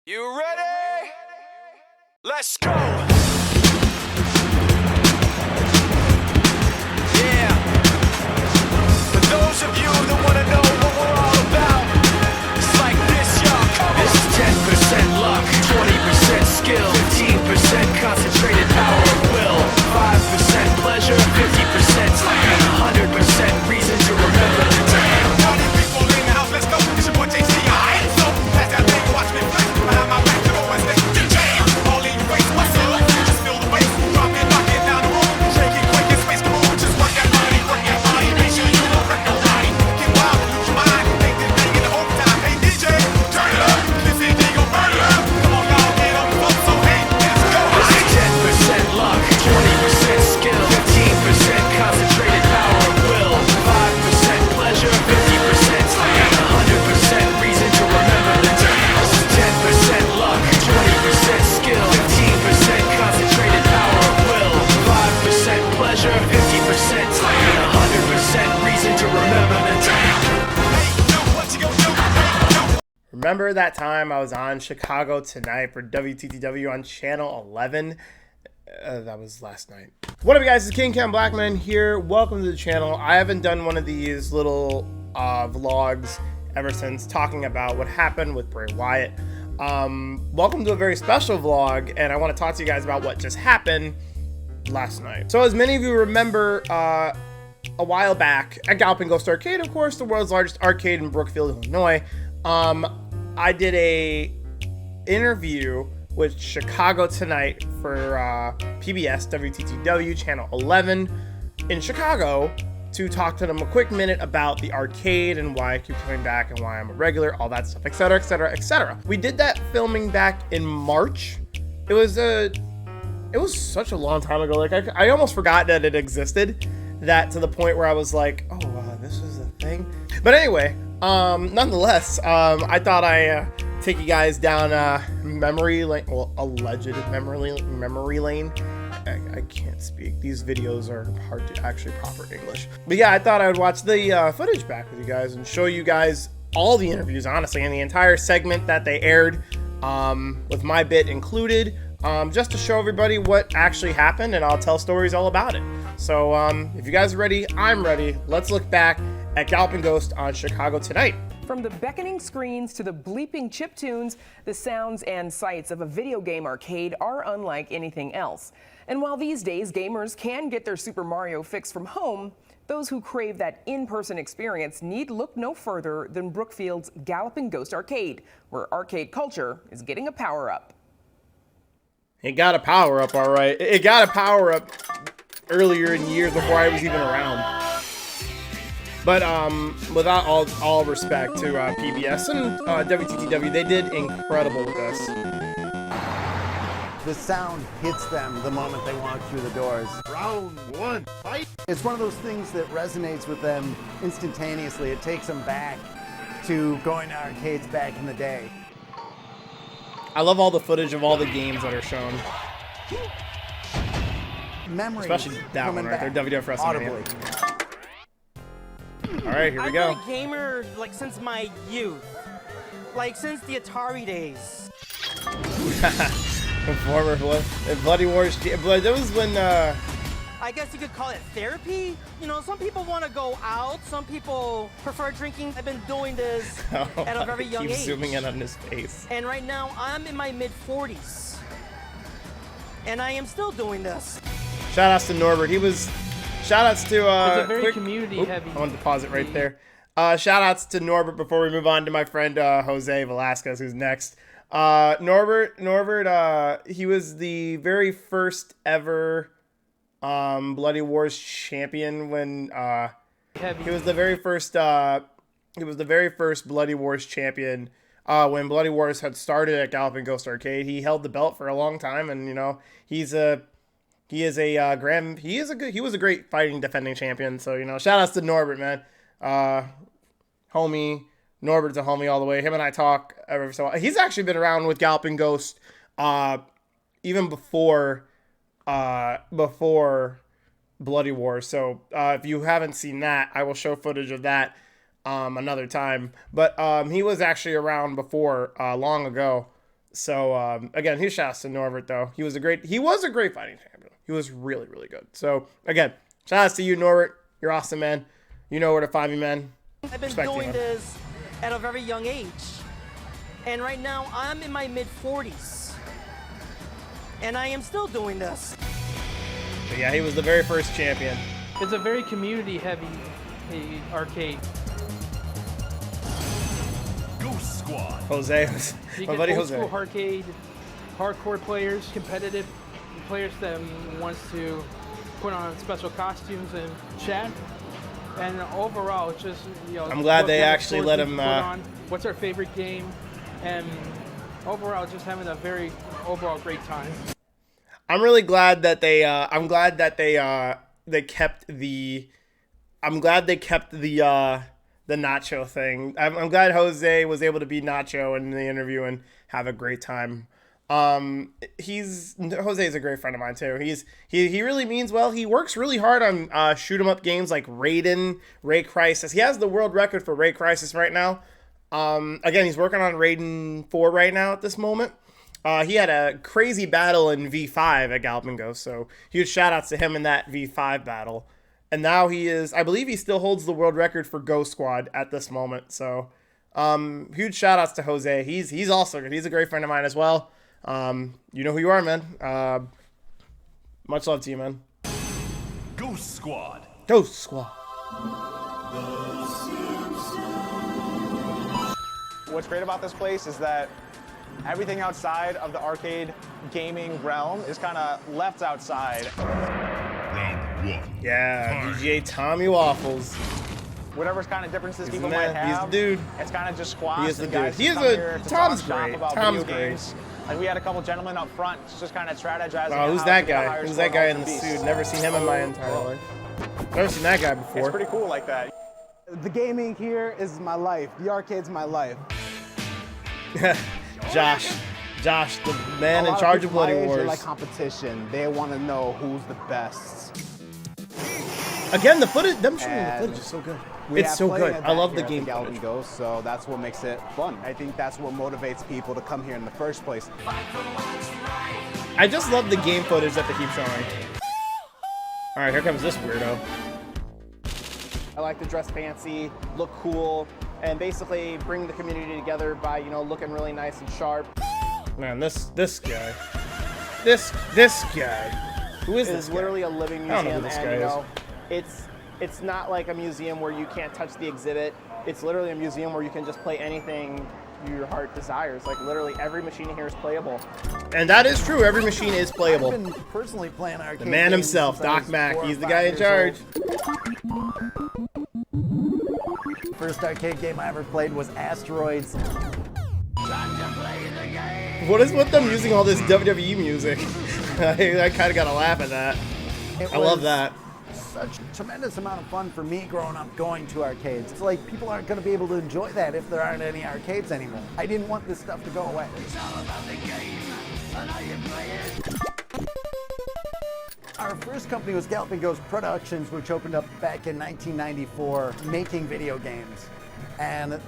You ready? Let's go! Yeah. For those of you that want to know what we're all about, it's like this, y'all. Come on. This is 10% luck, 20% skill, 15% concentrated power of will, 5% pleasure, 50% time, and 100% reason to remember the time. Party people in the house, let's go. It's your boy JC. I ain't so pass that thing, watch me flex behind my back. Remember that time I was on Chicago Tonight for WTTW on Channel 11? That was last night. What up, you guys? It's King Ken Blackman here. Welcome to the channel. I haven't done one of these little vlogs ever since talking about what happened with Bray Wyatt. Welcome to a very special vlog, and I want to talk to you guys about what just happened last night. So as many of you remember, a while back at Galloping Ghost Arcade, of course, the world's largest arcade in Brookfield, Illinois, I did a interview with Chicago Tonight for PBS WTTW Channel 11 in Chicago to talk to them a quick minute about the arcade and why I keep coming back and why I'm a regular, all that stuff, etc., etc., etc. We did that filming back in March. It was such a long time ago. Like I almost forgot that it existed. That to the point where I was like, oh, this is a thing. But anyway. Nonetheless, I thought I'd take you guys down memory lane, well, alleged memory lane. I can't speak. These videos are hard to actually proper English. But yeah, I thought I would watch the footage back with you guys and show you guys all the interviews, honestly, and the entire segment that they aired, with my bit included, just to show everybody what actually happened, and I'll tell stories all about it. So, if you guys are ready, I'm ready. Let's look back at Galloping Ghost on Chicago Tonight. From the beckoning screens to the bleeping chip tunes, the sounds and sights of a video game arcade are unlike anything else. And while these days gamers can get their Super Mario fix from home, those who crave that in-person experience need look no further than Brookfield's Galloping Ghost Arcade, where arcade culture is getting a power-up. It got a power-up, all right. It got a power-up earlier in years before I was even around. But without all respect to PBS and WTTW, they did incredible with this. The sound hits them the moment they walk through the doors. Round one, fight! It's one of those things that resonates with them instantaneously. It takes them back to going to arcades back in the day. I love all the footage of all the games that are shown. Memories, especially that one right there, WWF WrestleMania. All right, here we go. I've been a gamer like since my youth, like since the Atari days. Former Bloody Wars. That was when. I guess you could call it therapy. You know, some people want to go out. Some people prefer drinking. I've been doing this at a very young age. Keep zooming in on his face. And right now, I'm in my mid-40s, and I am still doing this. Shout outs to Norbert. He was. Shout outs to it's a very community heavy. I wanted to pause it right there. Shout outs to Norbert before we move on to my friend Jose Velasquez, who's next. Norbert, he was the very first ever Bloody Wars champion when he was the very first Bloody Wars champion when Bloody Wars had started at Galloping Ghost Arcade. He held the belt for a long time, and you know, he was a great fighting defending champion. So, you know, shout outs to Norbert, man. Homie, Norbert's a homie all the way. Him and I talk every so often. He's actually been around with Galloping Ghost even before Bloody Wars. So if you haven't seen that, I will show footage of that another time. But he was actually around before long ago. So again, huge shouts to Norbert though. He was a great fighting champion. He was really, really good. So again, shout outs to you, Norbert. You're awesome, man. You know where to find me, man. I've been doing this at a very young age. And right now I'm in my mid-40s. And I am still doing this. But yeah, he was the very first champion. It's a very community-heavy arcade. Ghost Squad. Jose was You my get buddy old Jose. school arcade, hardcore players, competitive players that wants to put on special costumes and chat. And overall, it's just, you know, I'm glad what they kind of actually sports let we him, put on, what's our favorite game, and overall, just having a very overall great time. I'm really glad that they kept the Nacho thing. I'm glad Jose was able to be Nacho in the interview and have a great time. Jose is a great friend of mine too. He really means well. He works really hard on shoot 'em up games like Raiden, Ray Crisis. He has the world record for Ray Crisis right now. Again, he's working on Raiden 4 right now at this moment. He had a crazy battle in V5 at Galloping Ghost, so huge shout outs to him in that V5 battle. And now I believe he still holds the world record for Ghost Squad at this moment. So huge shout outs to Jose. He's also good. He's a great friend of mine as well. You know who you are, man. Much love to you, man. Ghost Squad. Ghost Squad. What's great about this place is that everything outside of the arcade gaming realm is kind of left outside. Round 1. Yeah, DJ Tommy Waffles. Whatever's kind of differences He's people the might man. He's have, the dude. it's kind of just squashed. He is the and dude. guys He is come a- here to Tom's talk shop great. about Tom's video great. games. Like we had a couple gentlemen up front just kind of strategizing. Oh, on who's how that to get a guy? higher Who's score that guy off in the beast. suit? Never seen him in my entire life. Never seen that guy It's before. pretty cool like that. The gaming here is my life. The arcade's my life. Josh, the man A in lot charge of people my Bloody age, they Wars. like competition. They want to know who's the best. Again, the footage, them showing the And footage is so good. We It's have so plenty good. of I that love the here at game Galloping footage. Ghost, so that's what makes it fun. I think that's what motivates people to come here in the first place. I just love the game footage that they keep showing. All right, here comes this weirdo. I like to dress fancy, look cool, and basically bring the community together by, you know, looking really nice and sharp. Man, this guy. This guy. Who is It this is guy? literally a living I don't know who museum, this and guy you is. know, it's not like a museum where you can't touch the exhibit. It's literally a museum where you can just play anything your heart desires. Like literally every machine in here is playable. And that is true. Every machine is playable. I've been personally playing arcade The man games himself, since I Doc was Mack. 4 or He's the 5 guy in years charge. old. First arcade game I ever played was Asteroids. What is with them using all this WWE music? I kind of got to laugh at that. I love that. Such a tremendous amount of fun for me growing up going to arcades. It's like people aren't going to be able to enjoy that if there aren't any arcades anymore. I didn't want this stuff to go away. Our first company was Galloping Ghost Productions, which opened up back in 1994, making video games. And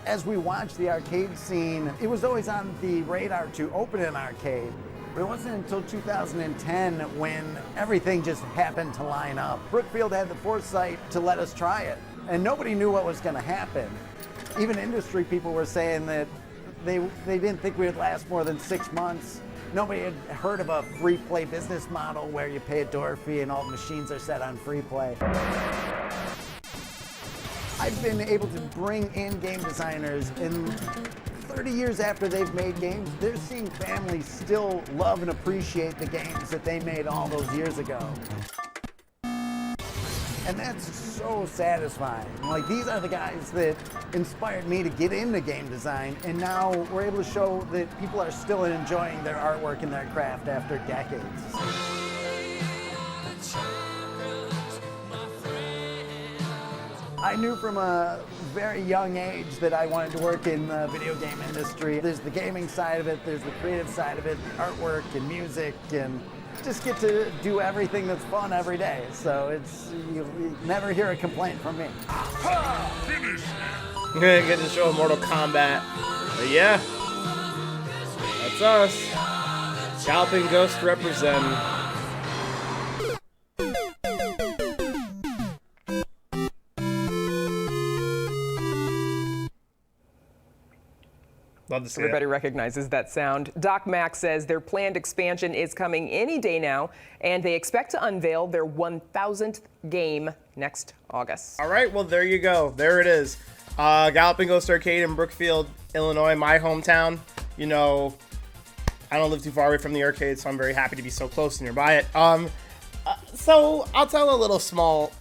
as we watched the arcade scene, it was always on the radar to open an arcade. But it wasn't until 2010 when everything just happened to line up. Brookfield had the foresight to let us try it, and nobody knew what was going to happen. Even industry people were saying that they didn't think we would last more than 6 months. Nobody had heard of a free play business model where you pay a door fee and all the machines are set on free play. I've been able to bring in game designers, and 30 years after they've made games, they're seeing families still love and appreciate the games that they made all those years ago. And that's so satisfying. Like, these are the guys that inspired me to get into game design, and now we're able to show that people are still enjoying their artwork and their craft after decades. I knew from a very young age that I wanted to work in the video game industry. There's the gaming side of it, there's the creative side of it, artwork and music, and just get to do everything that's fun every day. So you never hear a complaint from me. Get to show Mortal Kombat. But yeah, that's That's us. Galloping Ghost represent. Love to see Everybody it. recognizes that sound. Doc Mack says their planned expansion is coming any day now, and they expect to unveil their 1,000th game next August. All right, well, there you go. There it is. Galloping Ghost Arcade in Brookfield, Illinois, my hometown. You know, I don't live too far away from the arcade, so I'm very happy to be so close nearby it. So I'll tell a little small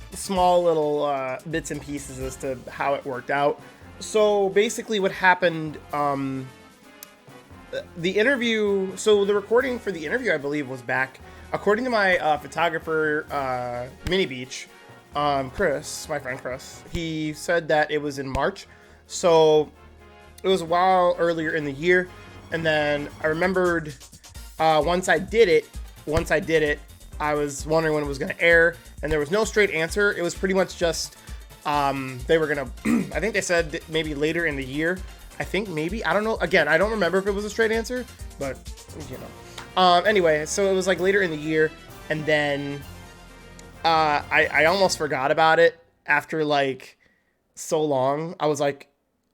little bits and pieces as to how it worked out. So basically what happened, the interview, so the recording for the interview, I believe, was back, according to my photographer, Mini Beach, Chris, my friend Chris, he said that it was in March. So it was a while earlier in the year. And then I remembered, once I did it, I was wondering when it was going to air, and there was no straight answer. It was pretty much just, they were going to, I think they said maybe later in the year. I think maybe, I don't know. Again, I don't remember if it was a straight answer, but you know. Anyway, so it was like later in the year, and then I almost forgot about it after like so long. I was like,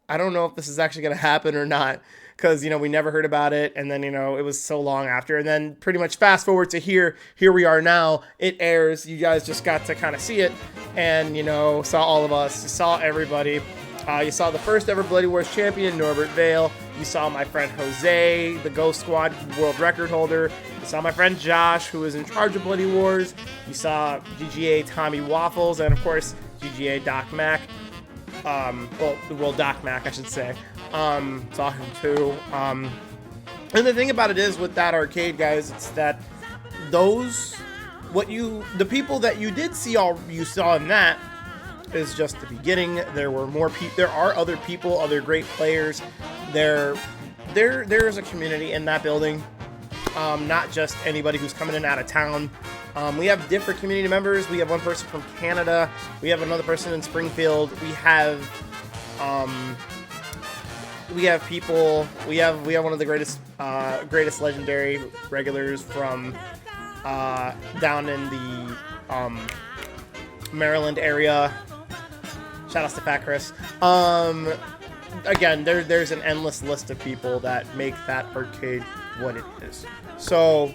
I don't know if this is actually going to happen or not, because, you know, we never heard about it, and then, you know, it was so long after, and then pretty much fast forward to here we are now. It airs. You guys just got to kind of see it, and, you know, saw all of us, you saw everybody. You saw the first ever Bloody Wars champion, Norbert Vale. You saw my friend Jose, the Ghost Squad world record holder. You saw my friend Josh, who is in charge of Bloody Wars. You saw GGA Tommy Waffles, and of course, GGA Doc Mack. Well, Doc Mack, I should say. Saw him too. And the thing about it is with that arcade, guys, it's that the people that you did see, you saw in that is just the beginning. There were more people. There are other people, other great players. There is a community in that building. Not just anybody who's coming in out of town. We have different community members. We have one person from Canada. We have another person in Springfield. We have people. We have one of the greatest legendary regulars from down in the Maryland area. Shout out to Fat Chris. Again, there's an endless list of people that make that arcade what it is. So,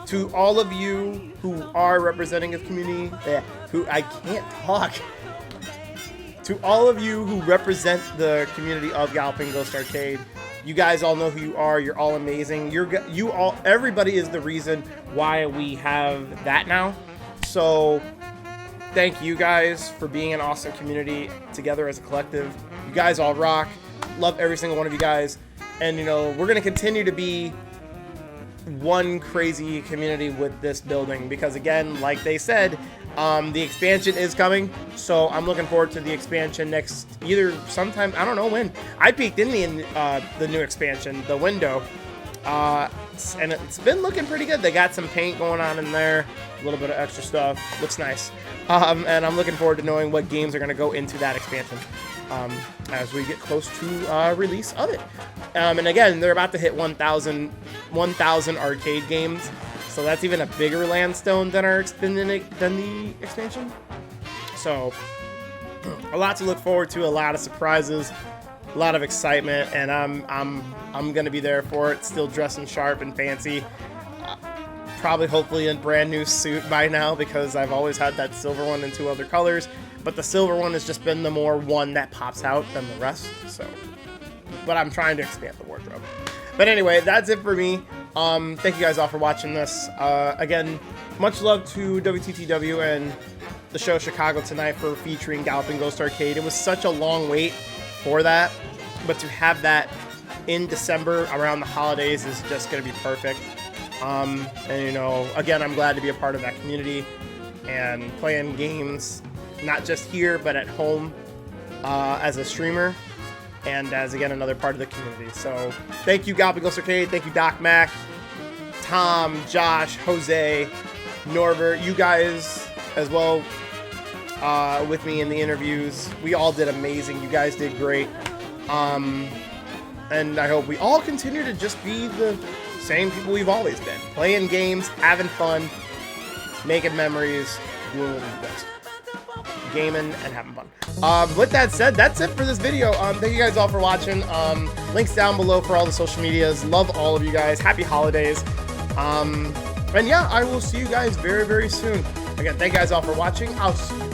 to all of you who are representing a community, who I can't talk. To all of you who represent the community of Galloping Ghost Arcade, you guys all know who you are. You're all amazing. Everybody is the reason why we have that now. So, thank you guys for being an awesome community together as a collective. You guys all rock. Love every single one of you guys. And, you know, we're going to continue to be one crazy community with this building because, again, like they said, the expansion is coming. So I'm looking forward to the expansion next, either sometime, I don't know when. I peeked in the new expansion, the window, and it's been looking pretty good. They got some paint going on in there, a little bit of extra stuff. Looks nice. And I'm looking forward to knowing what games are going to go into that expansion as we get close to release of it. And again, they're about to hit 1,000 arcade games. So that's even a bigger landstone than the expansion. So a lot to look forward to, a lot of surprises, a lot of excitement, and I'm gonna be there for it. Still dressing sharp and fancy. Probably, hopefully, in a brand new suit by now because I've always had that silver one in 2 other colors. But the silver one has just been the more one that pops out than the rest. So, but I'm trying to expand the wardrobe. But anyway, that's it for me. Thank you guys all for watching this. Again, much love to WTTW and the show Chicago Tonight for featuring Galloping Ghost Arcade. It was such a long wait for that, but to have that in December around the holidays is just going to be perfect. And, you know, again, I'm glad to be a part of that community and playing games, not just here, but at home as a streamer and as, again, another part of the community. So thank you, Galloping Ghost Arcade. Thank you, Doc Mack, Tom, Josh, Jose, Norbert, you guys as well with me in the interviews. We all did amazing. You guys did great. And I hope we all continue to just be the same people we've always been. Playing games, having fun, making memories, doing what we do best. Gaming and having fun. With that said, that's it for this video. Thank you guys all for watching. Links down below for all the social medias. Love all of you guys. Happy holidays. And yeah, I will see you guys very, very soon. Again, thank you guys all for watching. I'll see you